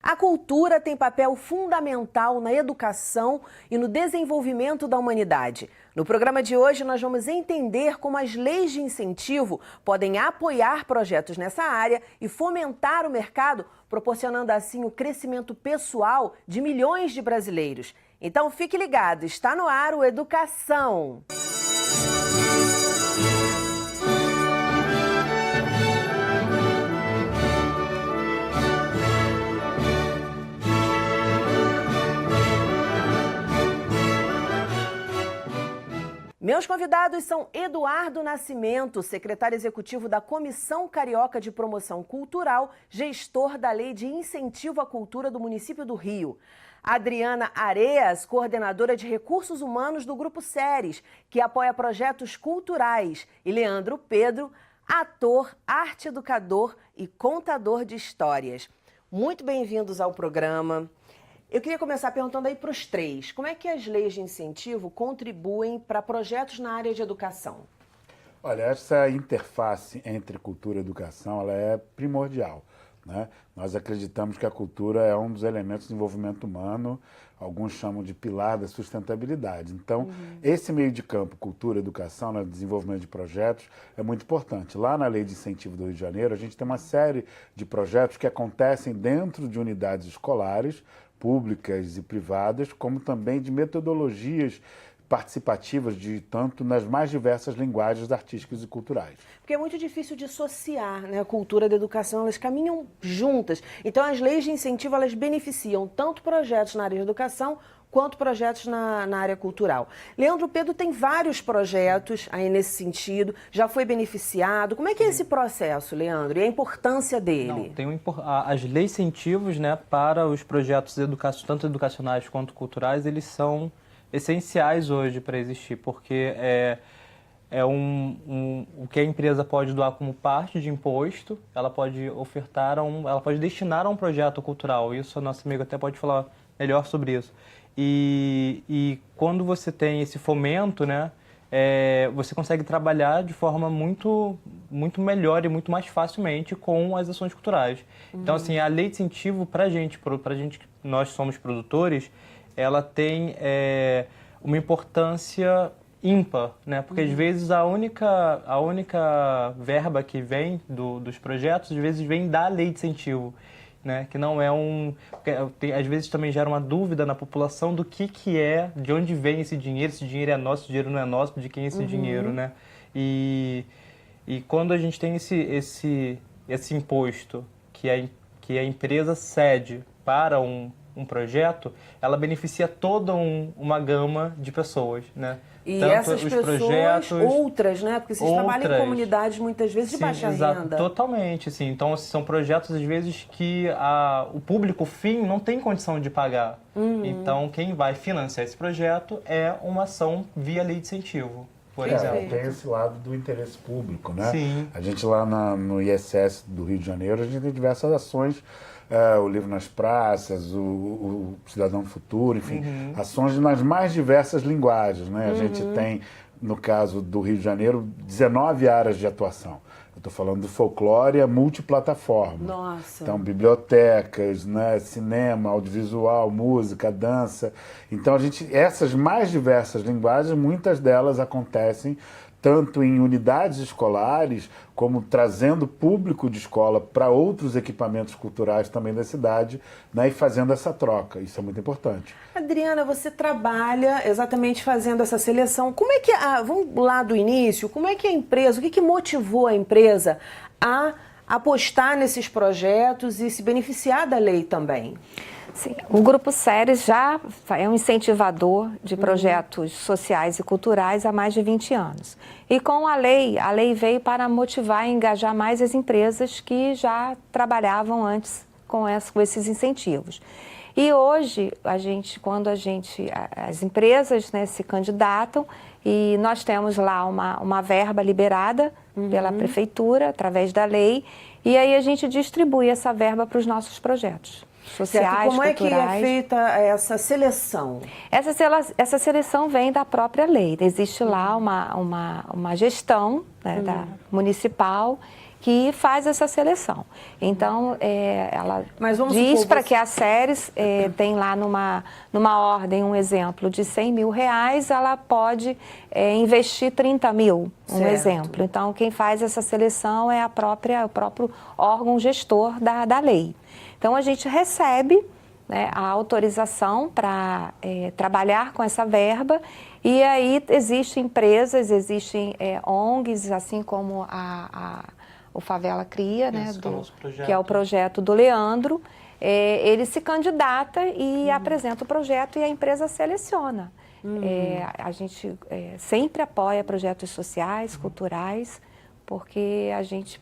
A cultura tem papel fundamental na educação e no desenvolvimento da humanidade. No programa de hoje, nós vamos entender como as leis de incentivo podem apoiar projetos nessa área e fomentar o mercado, proporcionando assim o crescimento pessoal de milhões de brasileiros. Então fique ligado, está no ar o Educação. Meus convidados são Eduardo Nascimento, secretário executivo da Comissão Carioca de Promoção Cultural, gestor da Lei de Incentivo à Cultura do município do Rio. Adriana Areas, coordenadora de Recursos Humanos do Grupo Seres, que apoia projetos culturais. E Leandro Pedro, ator, arte educador e contador de histórias. Muito bem-vindos ao programa. Eu queria começar perguntando aí para os três, como é que as leis de incentivo contribuem para projetos na área de educação? Olha, essa interface entre cultura e educação, ela é primordial, né? Nós acreditamos que a cultura é um dos elementos do desenvolvimento humano, alguns chamam de pilar da sustentabilidade. Então, esse meio de campo, cultura e educação, no desenvolvimento de projetos, é muito importante. Lá na Lei de Incentivo do Rio de Janeiro, a gente tem uma série de projetos que acontecem dentro de unidades escolares, públicas e privadas, como também de metodologias participativas de tanto nas mais diversas linguagens artísticas e culturais. Porque é muito difícil dissociar, né, a cultura da educação, elas caminham juntas. Então as leis de incentivo, elas beneficiam tanto projetos na área de educação quanto projetos na área cultural. Leandro Pedro tem vários projetos aí nesse sentido, já foi beneficiado. Como é que é esse processo, Leandro, e a importância dele? As leis de incentivos, né, para os projetos tanto educacionais quanto culturais, eles são essenciais hoje para existir, porque o que a empresa pode doar como parte de imposto, ela pode ela pode destinar a um projeto cultural. Isso a nossa amiga até pode falar melhor sobre isso. E quando você tem esse fomento, né, você consegue trabalhar de forma muito melhor e muito mais facilmente com as ações culturais. Então, assim, a lei de incentivo para a gente, nós somos produtores, ela tem uma importância ímpar, né? Porque às vezes a única verba que vem dos projetos, às vezes vem da lei de incentivo, né? Que não é às vezes também gera uma dúvida na população do que é, de onde vem esse dinheiro é nosso, esse dinheiro não é nosso, de quem é esse dinheiro, né? E quando a gente tem esse imposto que a empresa cede para um projeto, ela beneficia toda uma gama de pessoas, né? E tanto essas os pessoas, projetos, outras, né? Porque vocês trabalham em comunidades muitas vezes de baixa renda. Totalmente, sim. Então, são projetos, às vezes, que o público fim não tem condição de pagar. Então, quem vai financiar esse projeto é uma ação via lei de incentivo, por exemplo. Tem esse lado do interesse público, né? Sim. A gente lá no ISS do Rio de Janeiro, a gente tem diversas ações, o Livro nas Praças, o Cidadão Futuro, enfim, ações nas mais diversas linguagens, né? A gente tem, no caso do Rio de Janeiro, 19 áreas de atuação. Eu estou falando do folclore multiplataforma. Nossa! Então, bibliotecas, né, cinema, audiovisual, música, dança. Então, essas mais diversas linguagens, muitas delas acontecem tanto em unidades escolares, como trazendo público de escola para outros equipamentos culturais também da cidade, né, e fazendo essa troca. Isso é muito importante. Adriana, você trabalha exatamente fazendo essa seleção. Como é que, vamos lá do início, como é que a empresa, o que motivou a empresa a apostar nesses projetos e se beneficiar da lei também? Sim, o Grupo Seres já é um incentivador de projetos sociais e culturais há mais de 20 anos. E com a lei veio para motivar e engajar mais as empresas que já trabalhavam antes com esses incentivos. E hoje, quando as empresas, né, se candidatam, e nós temos lá uma verba liberada pela prefeitura, através da lei, e aí a gente distribui essa verba para os nossos projetos sociais, como culturais. Como é que é feita essa seleção? Essa seleção vem da própria lei. Existe lá uma gestão, né, municipal que faz essa seleção. Então, ela Mas vamos diz supor, para que as séries tem lá numa ordem, um exemplo, de R$100 mil, ela pode investir 30 mil, um Certo. exemplo. Então, quem faz essa seleção é o próprio órgão gestor da lei. Então, a gente recebe, né, a autorização para trabalhar com essa verba, e aí existem empresas, existem ONGs, assim como o Favela Cria, né, que é o projeto do Leandro. Ele se candidata e apresenta o projeto e a empresa seleciona. A gente sempre apoia projetos sociais, culturais, porque a gente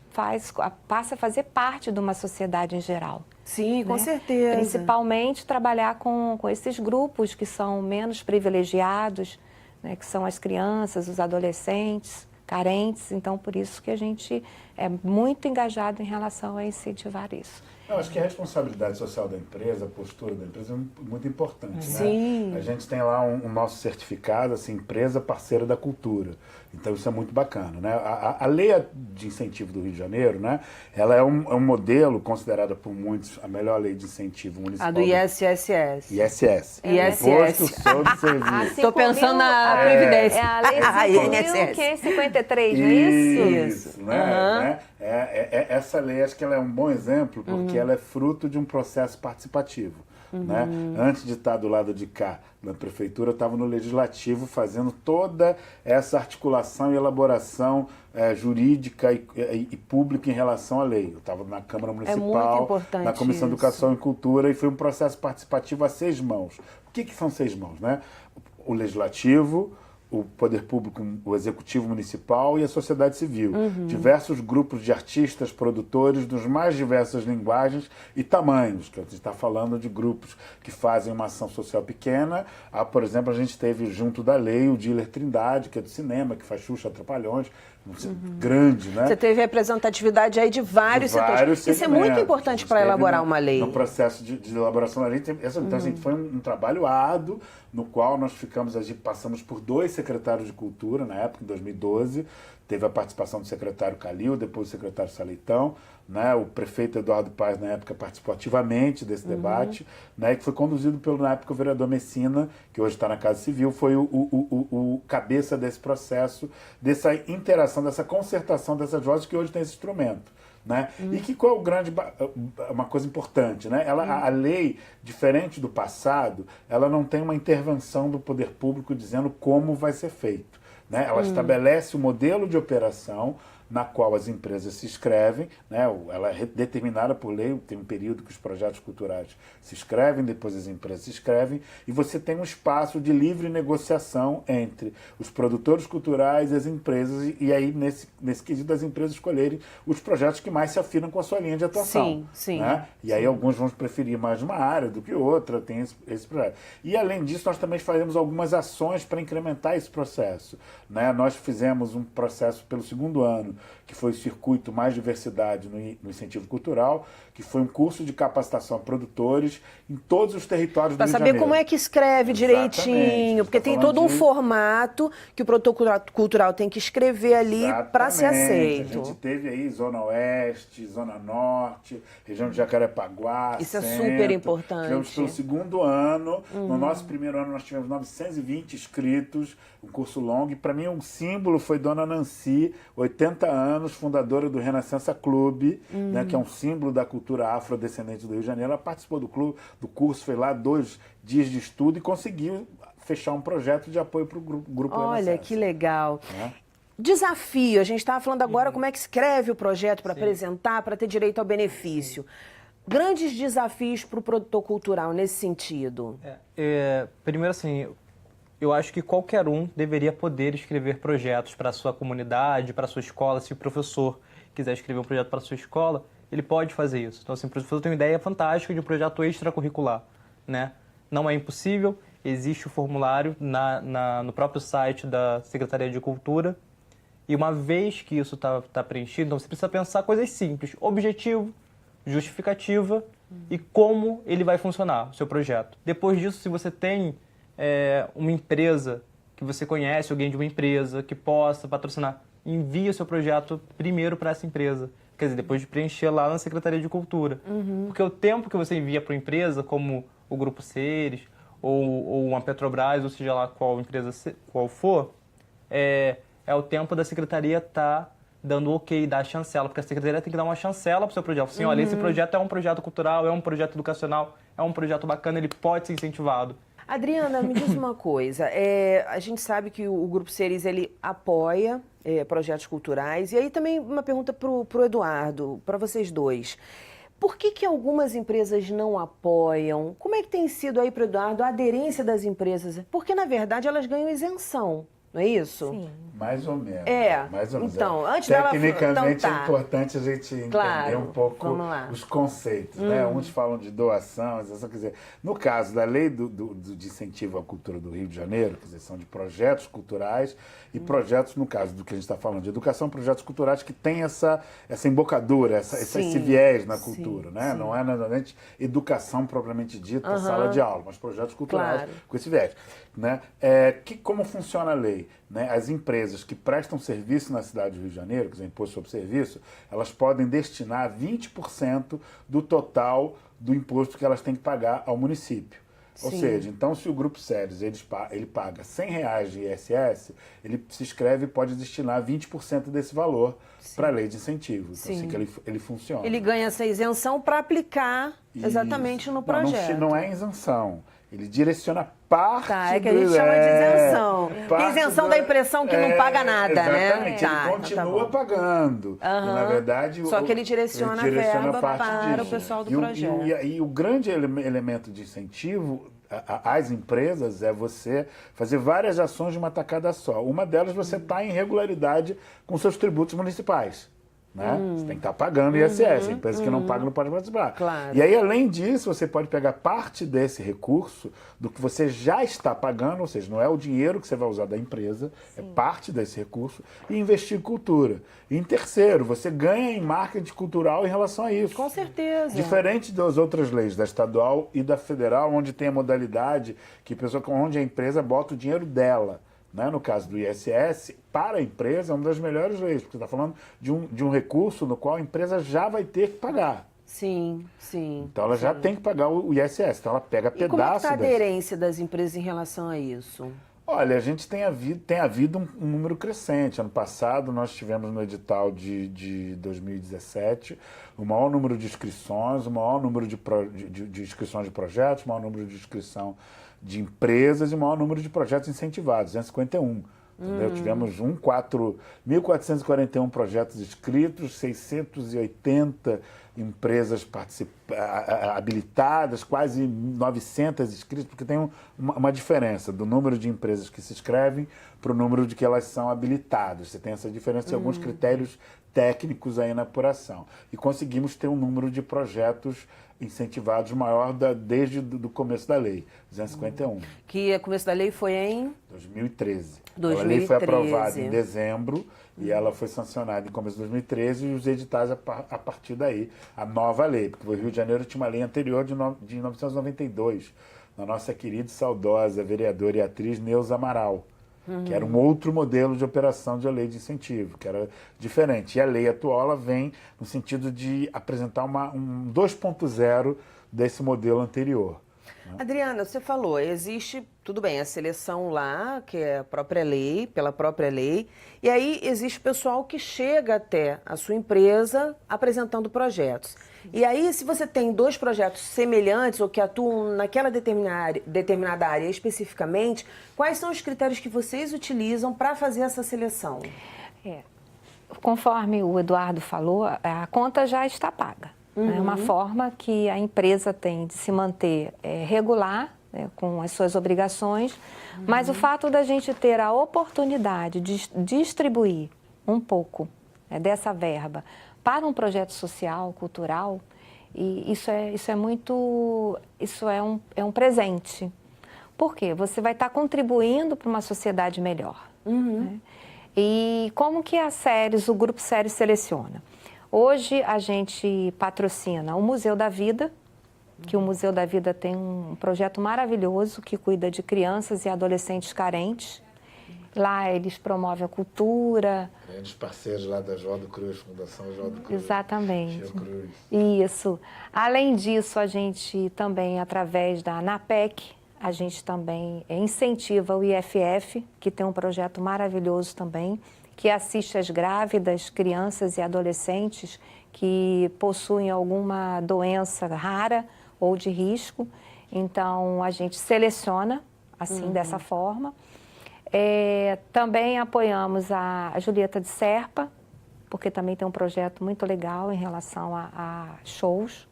passa a fazer parte de uma sociedade em geral. Sim, com né? certeza. Principalmente trabalhar com esses grupos que são menos privilegiados, né, que são as crianças, os adolescentes, carentes. Então, por isso que a gente é muito engajado em relação a incentivar isso. Eu acho que a responsabilidade social da empresa, a postura da empresa é muito importante. Sim. Né? A gente tem lá um nosso certificado, assim, empresa parceira da cultura. Então isso é muito bacana. Né? A lei de incentivo do Rio de Janeiro, né? Ela é um modelo considerada por muitos a melhor lei de incentivo municipal. A do ISSS. ISS. ISS. Imposto sobre Serviço. Estou pensando na Previdência. É a lei 5.553, não é isso? Isso, né? Essa lei, acho que ela é um bom exemplo, porque ela é fruto de um processo participativo. Né? Antes de estar do lado de cá, na prefeitura, eu estava no legislativo fazendo toda essa articulação e elaboração jurídica e pública em relação à lei. Eu estava na Câmara Municipal, na Comissão de Educação e Cultura, e foi um processo participativo a 6 mãos. O que são 6 mãos? Né? O legislativo, o poder público, o executivo municipal e a sociedade civil. Diversos grupos de artistas, produtores, dos mais diversas linguagens e tamanhos, que a gente está falando de grupos que fazem uma ação social pequena. Por exemplo, a gente teve junto da lei o Diller Trindade, que é do cinema, que faz Xuxa Trapalhões, grande, né? Você teve representatividade aí de vários setores. Isso é muito importante para elaborar uma lei. No processo de elaboração da lei, então, assim, foi um trabalho árduo, no qual nós passamos por 2 secretários de cultura, na época, em 2012. Teve a participação do secretário Calil, depois do secretário Saleitão, né? O prefeito Eduardo Paes, na época, participou ativamente desse debate, né? Que foi conduzido pelo, na época, o vereador Messina, que hoje está na Casa Civil, foi o cabeça desse processo, dessa interação, dessa concertação dessas vozes, que hoje tem esse instrumento. Né? E que qual é uma coisa importante, né? A lei, diferente do passado, ela não tem uma intervenção do poder público dizendo como vai ser feito. Né? Ela estabelece o modelo de operação na qual as empresas se inscrevem, né? Ela é determinada por lei, tem um período que os projetos culturais se inscrevem, depois as empresas se inscrevem, e você tem um espaço de livre negociação entre os produtores culturais e as empresas, e aí, nesse quesito, as empresas escolherem os projetos que mais se afinam com a sua linha de atuação. Sim, sim. Né? E aí alguns vão preferir mais uma área do que outra, tem esse projeto. E além disso, nós também fazemos algumas ações para incrementar esse processo. Né? Nós fizemos um processo pelo 2º ano, que foi o Circuito Mais Diversidade no Incentivo Cultural, que foi um curso de capacitação a produtores em todos os territórios do Rio de Janeiro. Para saber como é que escreve direitinho, porque tem todo um formato que o produtor cultural tem que escrever ali para ser aceito. A gente teve aí Zona Oeste, Zona Norte, região de Jacarepaguá, Isso Centro. é super importante. Tivemos pelo 2º ano, no nosso 1º ano nós tivemos 920 inscritos, um curso longo, e para mim um símbolo foi Dona Nancy, 80 anos, fundadora do Renascença Clube, né, que é um símbolo da cultura afrodescendente do Rio de Janeiro. Ela participou do curso, foi lá 2 dias de estudo e conseguiu fechar um projeto de apoio para o grupo Olha, Renascença. que legal. Né? Desafio, a gente estava falando agora como é que escreve o projeto para apresentar, para ter direito ao benefício. Grandes desafios para o produtor cultural nesse sentido? Primeiro, assim, eu acho que qualquer um deveria poder escrever projetos para a sua comunidade, para a sua escola. Se o professor quiser escrever um projeto para a sua escola, ele pode fazer isso. Então, assim, o professor tem uma ideia fantástica de um projeto extracurricular, né? Não é impossível, existe o formulário no próprio site da Secretaria de Cultura, e uma vez que isso está preenchido, então você precisa pensar coisas simples: objetivo, justificativa e como ele vai funcionar, o seu projeto. Depois disso, se você tem uma empresa que você conhece, alguém de uma empresa que possa patrocinar, envie o seu projeto primeiro para essa empresa. Quer dizer, depois de preencher lá na Secretaria de Cultura. Porque o tempo que você envia para a empresa, como o Grupo Seres, ou uma Petrobras, ou seja lá qual empresa qual for, é o tempo da Secretaria estar dando ok, dar a chancela, porque a Secretaria tem que dar uma chancela para o seu projeto. Assim, olha, esse projeto é um projeto cultural, é um projeto educacional, é um projeto bacana, ele pode ser incentivado. Adriana, me diz uma coisa. A gente sabe que o Grupo Seres, ele apoia projetos culturais. E aí também uma pergunta para o Eduardo, para vocês dois. Por que algumas empresas não apoiam? Como é que tem sido aí para o Eduardo a aderência das empresas? Porque, na verdade, elas ganham isenção. Não é isso? Sim. Mais ou menos. Mais ou menos. Então, antes dela... Tecnicamente é importante a gente entender um pouco os conceitos, né? Uns falam de doação, quer dizer, no caso da lei de incentivo à cultura do Rio de Janeiro, quer dizer, são de projetos culturais e projetos, no caso do que a gente está falando de educação, projetos culturais que têm essa embocadura, esse viés na cultura, né? Sim. Não é necessariamente educação propriamente dita, sala de aula, mas projetos culturais com esse viés, né? Como funciona a lei? Né? As empresas que prestam serviço na cidade do Rio de Janeiro, que é imposto sobre serviço, elas podem destinar 20% do total do imposto que elas têm que pagar ao município. Ou seja, então se o Grupo Seres ele paga R$100 de ISS, ele se inscreve e pode destinar 20% desse valor para a lei de incentivo. Então, assim que ele funciona. Ele ganha essa isenção para aplicar exatamente no projeto. Não é isenção. Ele direciona parte é que a gente chama de isenção. Isenção da impressão que não paga nada, exatamente, ele continua pagando. E, na verdade, só que ele direciona a verba para o pessoal do projeto. E o grande elemento de incentivo às empresas é você fazer várias ações de uma tacada só. Uma delas, você está em regularidade com seus tributos municipais. Né? Você tem que estar pagando ISS, a empresa que não paga não pode participar. Claro. E aí, além disso, você pode pegar parte desse recurso do que você já está pagando, ou seja, não é o dinheiro que você vai usar da empresa, é parte desse recurso, e investir em cultura. E em terceiro, você ganha em marketing cultural em relação a isso. Com certeza. Diferente das outras leis, da estadual e da federal, onde tem a modalidade onde a empresa bota o dinheiro dela. Né? No caso do ISS, para a empresa é uma das melhores leis, porque você está falando de um recurso no qual a empresa já vai ter que pagar. Sim. Então ela já tem que pagar o ISS, então ela pega pedaço. E como é que está a aderência das empresas em relação a isso? Olha, a gente tem havido um número crescente. Ano passado nós tivemos no edital de 2017 o maior número de inscrições, o maior número de inscrições de projetos, o maior número de inscrição de empresas e o maior número de projetos incentivados, 251. Tivemos 1.441 projetos inscritos, 680 empresas habilitadas, quase 900 inscritas, porque tem uma diferença do número de empresas que se inscrevem para o número de que elas são habilitadas. Você tem essa diferença de alguns critérios técnicos aí na apuração. E conseguimos ter um número de projetos incentivados maior desde o começo da lei, 251. Que o começo da lei foi em? 2013. 2013. A lei foi aprovada em dezembro e ela foi sancionada em começo de 2013 e os editais a partir daí, a nova lei, porque o Rio de Janeiro tinha uma lei anterior de 1992, da nossa querida e saudosa vereadora e atriz Neuza Amaral, que era um outro modelo de operação de lei de incentivo, que era diferente. E a lei atual ela vem no sentido de apresentar um 2.0 desse modelo anterior. Adriana, você falou, existe, tudo bem, a seleção lá, que é a própria lei, pela própria lei, e aí existe pessoal que chega até a sua empresa apresentando projetos. E aí, se você tem dois projetos semelhantes ou que atuam naquela determinada área especificamente, quais são os critérios que vocês utilizam para fazer essa seleção? Conforme o Eduardo falou, a conta já está paga. É uma forma que a empresa tem de se manter regular, com as suas obrigações, mas o fato da gente ter a oportunidade de distribuir um pouco dessa verba para um projeto social, cultural, e isso é um presente. Por quê? Você vai estar contribuindo para uma sociedade melhor. Né? E como que o Grupo Seres seleciona? Hoje a gente patrocina o Museu da Vida, que o Museu da Vida tem um projeto maravilhoso que cuida de crianças e adolescentes carentes. Lá eles promovem a cultura. Grandes parceiros lá da João do Cruz, Fundação João do Cruz. Exatamente. Cruz. Isso. Além disso, a gente também, através da ANAPEC, a gente também incentiva o IFF, que tem um projeto maravilhoso também, que assiste as grávidas, crianças e adolescentes que possuem alguma doença rara ou de risco. Então, a gente seleciona, assim, dessa forma. Também apoiamos a Julieta de Serpa, porque também tem um projeto muito legal em relação a shows.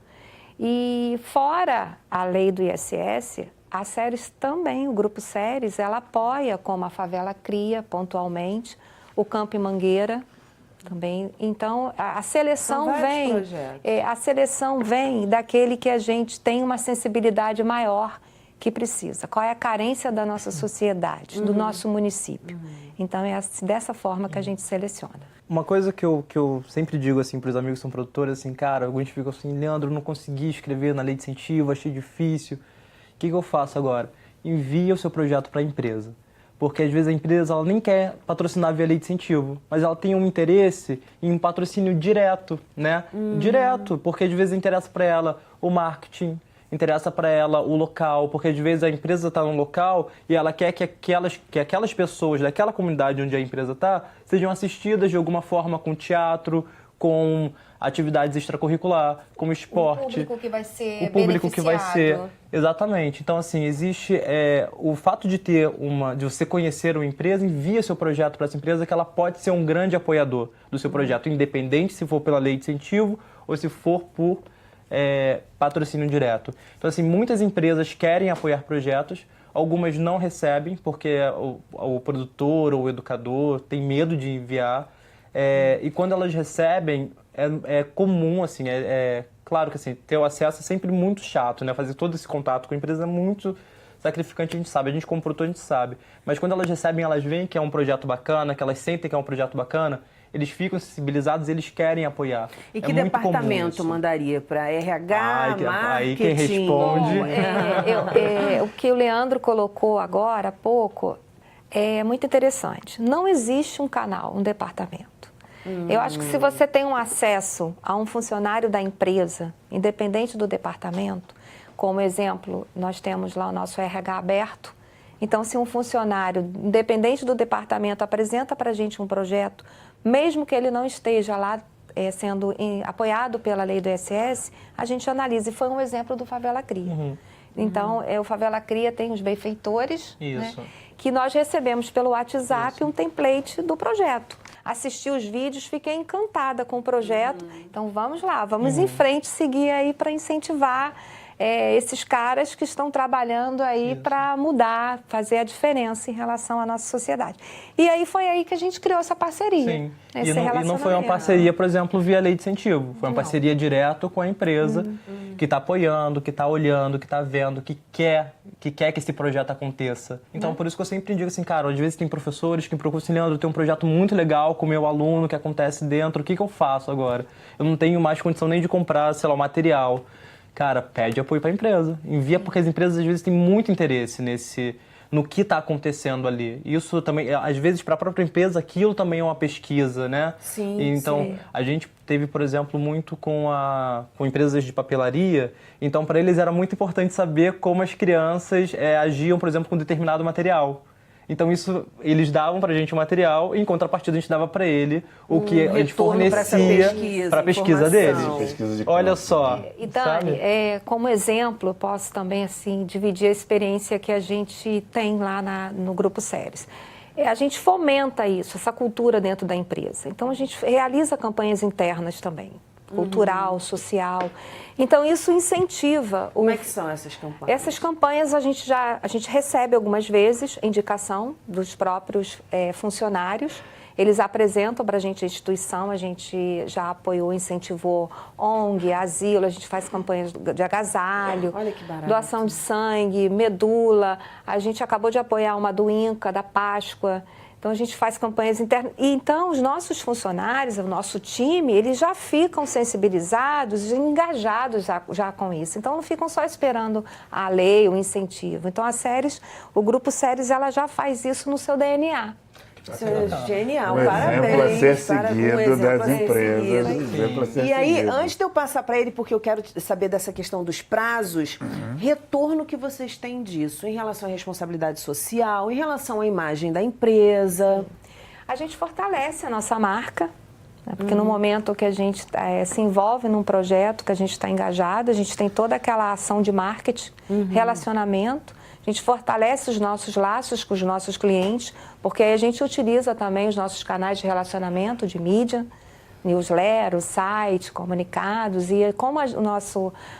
E fora a lei do ISS, a Ceres também, o Grupo Ceres, ela apoia, como a Favela Cria, pontualmente, o Campo em Mangueira também. Então, a seleção a seleção vem daquele que a gente tem uma sensibilidade maior que precisa. Qual é a carência da nossa sociedade, do nosso município. Então, é dessa forma que a gente seleciona. Uma coisa que eu sempre digo assim para os amigos que são produtores, assim, cara, alguns ficam assim, Leandro, não consegui escrever na lei de incentivo, achei difícil. O que eu faço agora? Envia o seu projeto para a empresa. Porque às vezes a empresa ela nem quer patrocinar via lei de incentivo, mas ela tem um interesse em um patrocínio direto, né? Direto, porque às vezes interessa para ela o marketing, interessa para ela o local, porque às vezes a empresa está num local e ela quer que aquelas pessoas daquela comunidade onde a empresa está sejam assistidas de alguma forma com teatro, com atividades extracurricular, como esporte. O público que vai ser o público que vai ser. Exatamente. Então, assim, existe o fato de de você conhecer uma empresa, envia seu projeto para essa empresa que ela pode ser um grande apoiador do seu projeto, independente se for pela lei de incentivo ou se for por patrocínio direto. Então, assim, muitas empresas querem apoiar projetos, algumas não recebem porque o produtor ou o educador tem medo de enviar. E quando elas recebem, é comum, assim, claro que assim, ter o acesso é sempre muito chato, né? Fazer todo esse contato com a empresa é muito sacrificante, a gente sabe, a gente como produtor a gente sabe. Mas quando elas recebem, elas veem que é um projeto bacana, que elas sentem que é um projeto bacana, eles ficam sensibilizados, eles querem apoiar. E que departamento mandaria para RH, marketing? Aí quem responde... Bom, o que o Leandro colocou agora há pouco é muito interessante. Não existe um canal, um departamento. Eu acho que se você tem um acesso a um funcionário da empresa, independente do departamento, como exemplo, nós temos lá o nosso RH aberto. Então, se um funcionário, independente do departamento, apresenta para a gente um projeto, mesmo que ele não esteja lá sendo apoiado pela lei do ISS, a gente analisa. E foi um exemplo do Favela Cria. Então, o Favela Cria tem os benfeitores, né, que nós recebemos pelo WhatsApp um template do projeto. Assisti os vídeos, fiquei encantada com o projeto. Então, vamos lá, vamos em frente, seguir aí para incentivar esses caras que estão trabalhando aí para mudar, fazer a diferença em relação à nossa sociedade. E aí foi aí que a gente criou essa parceria. Sim. E não foi uma parceria, por exemplo, via lei de incentivo. Foi uma parceria direto com a empresa que está apoiando, que está olhando, que está vendo, que quer que esse projeto aconteça. Então, por isso que eu sempre digo assim, cara, às vezes tem professores que me procuram assim, Leandro, eu tenho um projeto muito legal com o meu aluno que acontece dentro, o que eu faço agora? Eu não tenho mais condição nem de comprar, sei lá, o material. Cara, pede apoio para a empresa. Envia, porque as empresas às vezes têm muito interesse no que está acontecendo ali. Isso também, às vezes, para a própria empresa, aquilo também é uma pesquisa, né? Sim, então, a gente teve, por exemplo, muito com empresas de papelaria. Então, para eles era muito importante saber como as crianças agiam, por exemplo, com determinado material. Então, isso, eles davam para a gente o material e, em contrapartida, a gente dava para ele o que a gente fornecia para a pesquisa dele. Olha só. E Dani, como exemplo, eu posso também assim, dividir a experiência que a gente tem lá no Grupo Ceres. A gente fomenta isso, essa cultura dentro da empresa. Então, a gente realiza campanhas internas também. Cultural, social. Então, isso incentiva... Como é que são essas campanhas? Essas campanhas a gente recebe algumas vezes indicação dos próprios funcionários. Eles apresentam para a gente a instituição, a gente já apoiou, incentivou ONG, asilo, a gente faz campanhas de agasalho, olha que barato, doação de sangue, medula. A gente acabou de apoiar uma do INCA, da Páscoa. Então, a gente faz campanhas internas. E, então, os nossos funcionários, o nosso time, eles já ficam sensibilizados e engajados já com isso. Então, não ficam só esperando a lei, o incentivo. Então, o Grupo Séries, ela já faz isso no seu DNA. Isso é genial, Um parabéns. exemplo a ser Parabéns, seguido exemplo das a ser empresas. seguido. Um exemplo a ser E aí, seguido. antes de eu passar para ele, porque eu quero saber dessa questão dos prazos, retorno que vocês têm disso em relação à responsabilidade social, em relação à imagem da empresa. A gente fortalece a nossa marca, né? Porque no momento que a gente se envolve num projeto, que a gente está engajado, a gente tem toda aquela ação de marketing, relacionamento. A gente fortalece os nossos laços com os nossos clientes, porque aí a gente utiliza também os nossos canais de relacionamento, de mídia, newsletter, site, comunicados. E como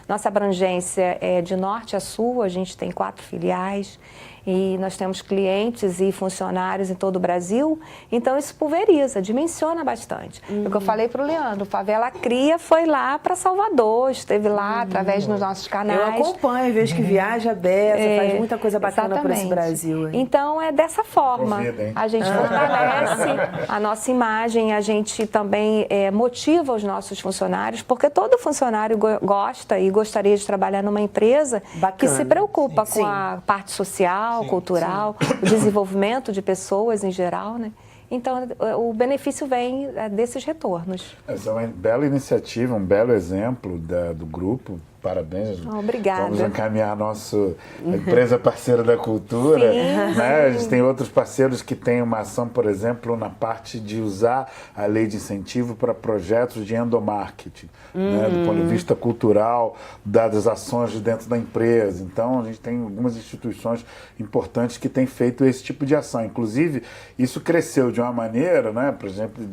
nossa abrangência é de norte a sul, a gente tem 4 filiais e nós temos clientes e funcionários em todo o Brasil, então isso pulveriza, dimensiona bastante. É o que eu falei para o Leandro, o Favela Cria foi lá para Salvador, esteve lá através dos nossos canais. Eu acompanho, vejo que viaja a beça, faz muita coisa bacana por esse Brasil. Hein? Então, é dessa forma. Convida, hein? A gente fortalece a nossa imagem, a gente também motiva os nossos funcionários, porque todo funcionário gosta e gostaria de trabalhar numa empresa que se preocupa com a parte social, cultural, o desenvolvimento de pessoas em geral, né? Então, o benefício vem desses retornos. Essa é uma bela iniciativa, um belo exemplo do grupo. Parabéns. Obrigada. Vamos encaminhar a nossa empresa parceira da cultura. Sim, né? A gente tem outros parceiros que têm uma ação, por exemplo, na parte de usar a lei de incentivo para projetos de endomarketing, né? Do ponto de vista cultural, das ações de dentro da empresa. Então, a gente tem algumas instituições importantes que têm feito esse tipo de ação. Inclusive, isso cresceu de uma maneira, né? Por exemplo,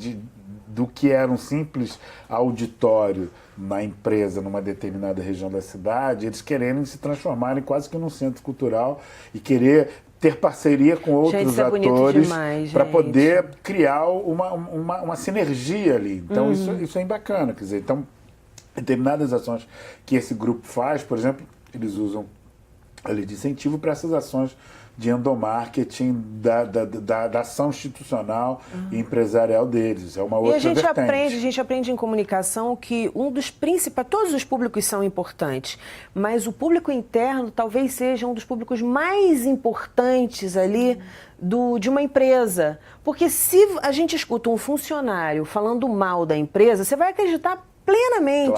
do que era um simples auditório na empresa, numa determinada região da cidade, eles quererem se transformarem quase que num centro cultural e querer ter parceria com outros atores para poder criar uma sinergia ali. Então, isso é bacana. Quer dizer, então, determinadas ações que esse grupo faz, por exemplo, eles usam a lei de incentivo para essas ações de endomarketing da ação institucional e empresarial deles. Isso é uma outra vertente. A gente aprende em comunicação que um dos principais, todos os públicos são importantes, mas o público interno talvez seja um dos públicos mais importantes ali de uma empresa. Porque se a gente escuta um funcionário falando mal da empresa, você vai acreditar plenamente.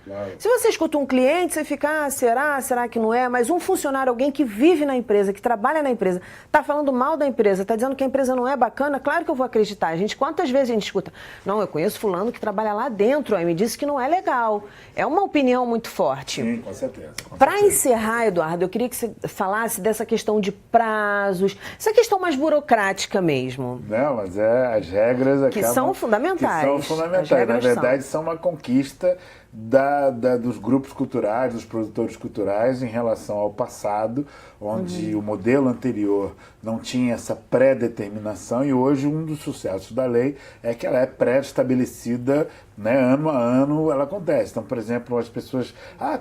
Claro. Se você escuta um cliente, você fica, será que não é? Mas um funcionário, alguém que vive na empresa, que trabalha na empresa, está falando mal da empresa, está dizendo que a empresa não é bacana, claro que eu vou acreditar. Quantas vezes a gente escuta? Não, eu conheço fulano que trabalha lá dentro, aí me disse que não é legal. É uma opinião muito forte. Sim, com certeza. Para encerrar, Eduardo, eu queria que você falasse dessa questão de prazos, essa questão mais burocrática mesmo. Não, mas as regras acabam... Que são fundamentais. Que são fundamentais. Na verdade, são uma conquista dos grupos culturais, dos produtores culturais em relação ao passado, onde o modelo anterior não tinha essa pré-determinação, e hoje um dos sucessos da lei é que ela é pré-estabelecida, né, ano a ano ela acontece. Então, por exemplo, as pessoas,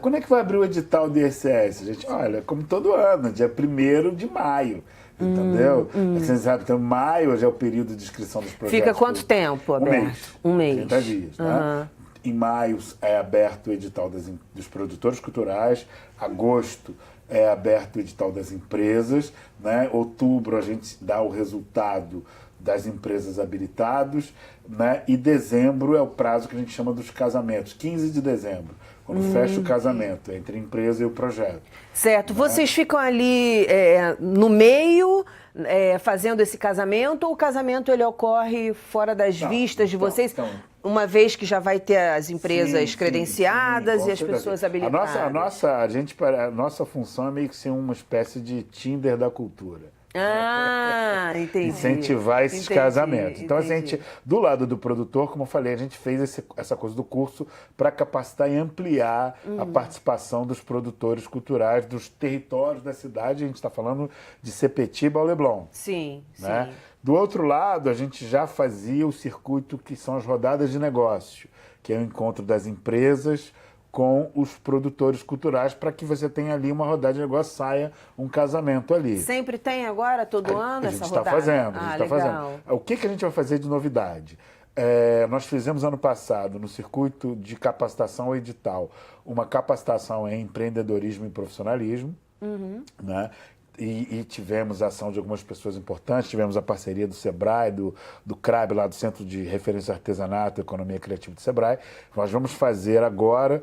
quando é que vai abrir o edital do INSS? A gente, olha, como todo ano, dia 1º de maio. Entendeu? Assim, sabe, então, maio já é o período de inscrição dos projetos. Fica quanto tempo aberto? Um mês. 30 dias, né? Em maio é aberto o edital dos produtores culturais, agosto é aberto o edital das empresas, né? Outubro a gente dá o resultado das empresas habilitadas, né? E dezembro é o prazo que a gente chama dos casamentos, 15 de dezembro, quando fecha o casamento entre a empresa e o projeto. Certo. Né? Vocês ficam ali no meio... fazendo esse casamento, ou o casamento ele ocorre fora das vistas de vocês, uma vez que já vai ter as empresas credenciadas e as pessoas habilitadas? A nossa função é meio que ser uma espécie de Tinder da cultura. Entendi. Incentivar esses casamentos. Então, a gente, do lado do produtor, como eu falei, a gente fez essa coisa do curso para capacitar e ampliar a participação dos produtores culturais dos territórios da cidade. A gente está falando de Sepetiba ao Leblon. Sim, né? sim. Do outro lado, a gente já fazia o circuito que são as rodadas de negócio, que é o encontro das empresas com os produtores culturais para que você tenha ali uma rodada de negócio, saia um casamento ali. Sempre tem agora, todo ano, essa rodada? A gente está fazendo. O que a gente vai fazer de novidade? Nós fizemos ano passado, no circuito de capacitação edital, uma capacitação em empreendedorismo e profissionalismo, né? E tivemos a ação de algumas pessoas importantes, tivemos a parceria do Sebrae, do CRAB, lá do Centro de Referência Artesanato e Economia Criativa do Sebrae. Nós vamos fazer agora,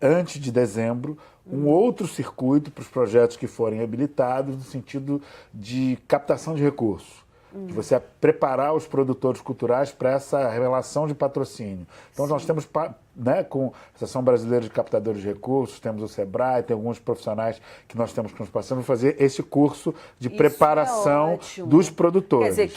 antes de dezembro, um outro circuito para os projetos que forem habilitados no sentido de captação de recursos. De você preparar os produtores culturais para essa relação de patrocínio. Então, nós temos, né, com a Associação Brasileira de Captadores de Recursos, temos o Sebrae, tem alguns profissionais que nós temos que nos passando fazer esse curso de preparação dos produtores. Quer dizer,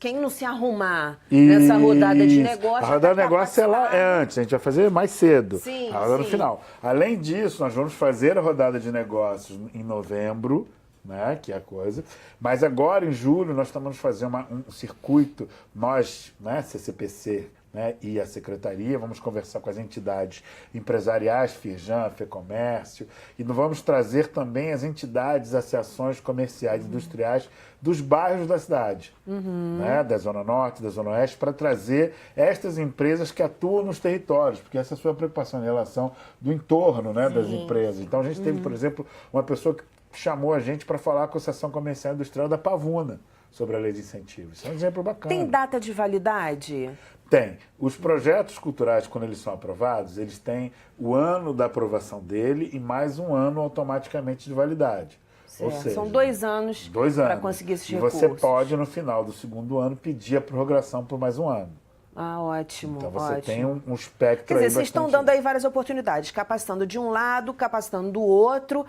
quem não se arrumar nessa rodada de negócio... A rodada de negócio é antes, a gente vai fazer mais cedo. Sim, a rodada no final. Além disso, nós vamos fazer a rodada de negócios em novembro, né, que é a coisa. Mas agora, em julho, nós estamos fazendo um circuito, nós, né, CCPC, né, e a Secretaria, vamos conversar com as entidades empresariais, Firjan, FEComércio, e vamos trazer também as entidades, associações comerciais e industriais dos bairros da cidade, né, da Zona Norte, da Zona Oeste, para trazer estas empresas que atuam nos territórios, porque essa foi a preocupação em relação do entorno, né, das empresas. Então, a gente teve, por exemplo, uma pessoa que chamou a gente para falar com a Associação Comercial e Industrial da Pavuna sobre a lei de incentivos. Isso é um exemplo bacana. Tem data de validade? Tem. Os projetos culturais, quando eles são aprovados, eles têm o ano da aprovação dele e mais um ano automaticamente de validade. Ou seja, são 2 anos para conseguir esses recursos. E você pode, no final do segundo ano, pedir a prorrogação por mais um ano. Ah, ótimo. Então você ótimo. tem um espectro. Quer dizer, aí vocês estão dando aí várias oportunidades, capacitando de um lado, capacitando do outro,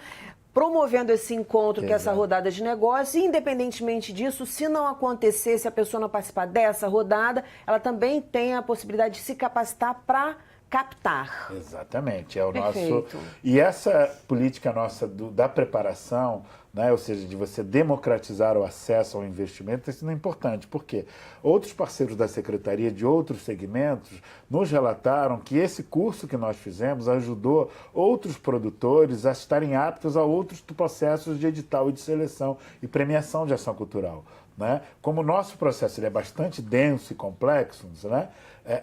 promovendo esse encontro, que é essa rodada de negócio, e independentemente disso, se não acontecer, se a pessoa não participar dessa rodada, ela também tem a possibilidade de se capacitar para captar. Exatamente, é o Perfeito. nosso. E essa política nossa da preparação, né, ou seja, de você democratizar o acesso ao investimento, isso é importante, porque outros parceiros da Secretaria de outros segmentos nos relataram que esse curso que nós fizemos ajudou outros produtores a estarem aptos a outros processos de edital e de seleção e premiação de ação cultural. Né? Como o nosso processo ele é bastante denso e complexo, né?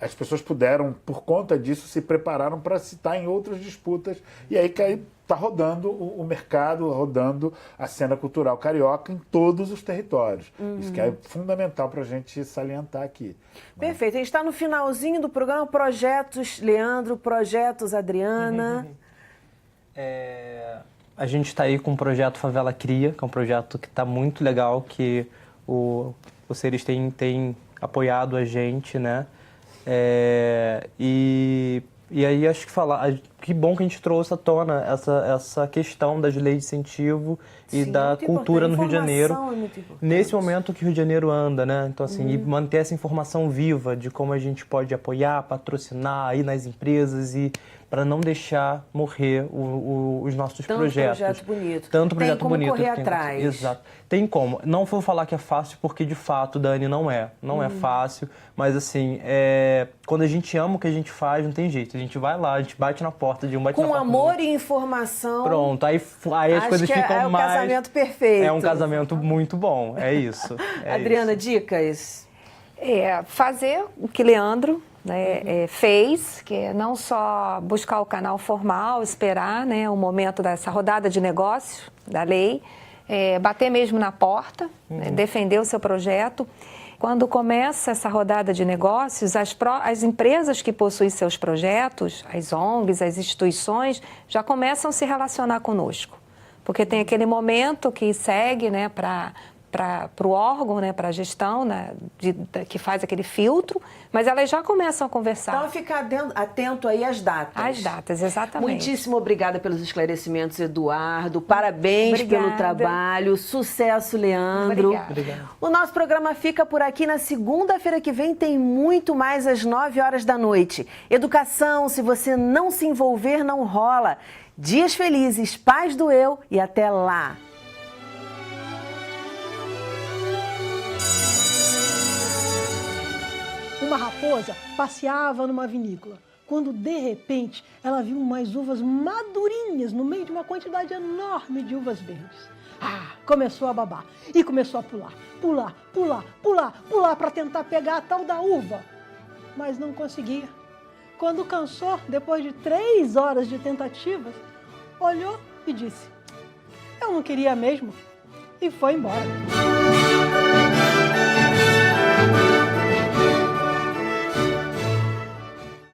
As pessoas puderam, por conta disso, se prepararam para citar em outras disputas, e aí está rodando o mercado, rodando a cena cultural carioca em todos os territórios. Isso que é fundamental para a gente salientar aqui. Perfeito. A gente está no finalzinho do programa. Projetos, Leandro, projetos, Adriana. A gente está aí com o projeto Favela Cria, que é um projeto que está muito legal, que o Seres tem apoiado a gente, né? E aí acho que bom que a gente trouxe à tona essa questão das leis de incentivo e da cultura no Rio de Janeiro. Nesse momento que o Rio de Janeiro anda, né? Então, assim, e manter essa informação viva de como a gente pode apoiar, patrocinar, ir nas empresas e para não deixar morrer os nossos projetos. Tanto projeto bonito. Tanto projeto bonito. Tem como correr atrás. Exato. Tem como. Não vou falar que é fácil, porque de fato, Dani, não é. Não é fácil, mas assim, quando a gente ama o que a gente faz, não tem jeito. A gente vai lá, a gente bate na porta de um, bate na porta com amor e informação. Pronto, aí as coisas ficam mais... É um casamento perfeito. É um casamento muito bom, é isso. Adriana, dicas? Fazer o que Leandro fez, que é não só buscar o canal formal, esperar, né, o momento dessa rodada de negócios da lei, bater mesmo na porta, né, defender o seu projeto. Quando começa essa rodada de negócios, as empresas que possuem seus projetos, as ONGs, as instituições, já começam a se relacionar conosco. Porque tem aquele momento que segue, né, para o órgão, né, para a gestão, né, que faz aquele filtro, mas elas já começam a conversar. Então, ficar atento aí às datas. Às datas, exatamente. Muitíssimo obrigada pelos esclarecimentos, Eduardo. Parabéns pelo trabalho. Sucesso, Leandro. Obrigada. O nosso programa fica por aqui. Na segunda-feira que vem tem muito mais às 9h da noite. Educação, se você não se envolver, não rola. Dias felizes, paz do eu e até lá. Uma raposa passeava numa vinícola. quando de repente ela viu umas uvas madurinhas no meio de uma quantidade enorme de uvas verdes. Começou a babar e começou a pular para tentar pegar a tal da uva, mas não conseguia. Quando cansou, depois de 3 horas de tentativas, olhou e disse: eu não queria mesmo, e foi embora.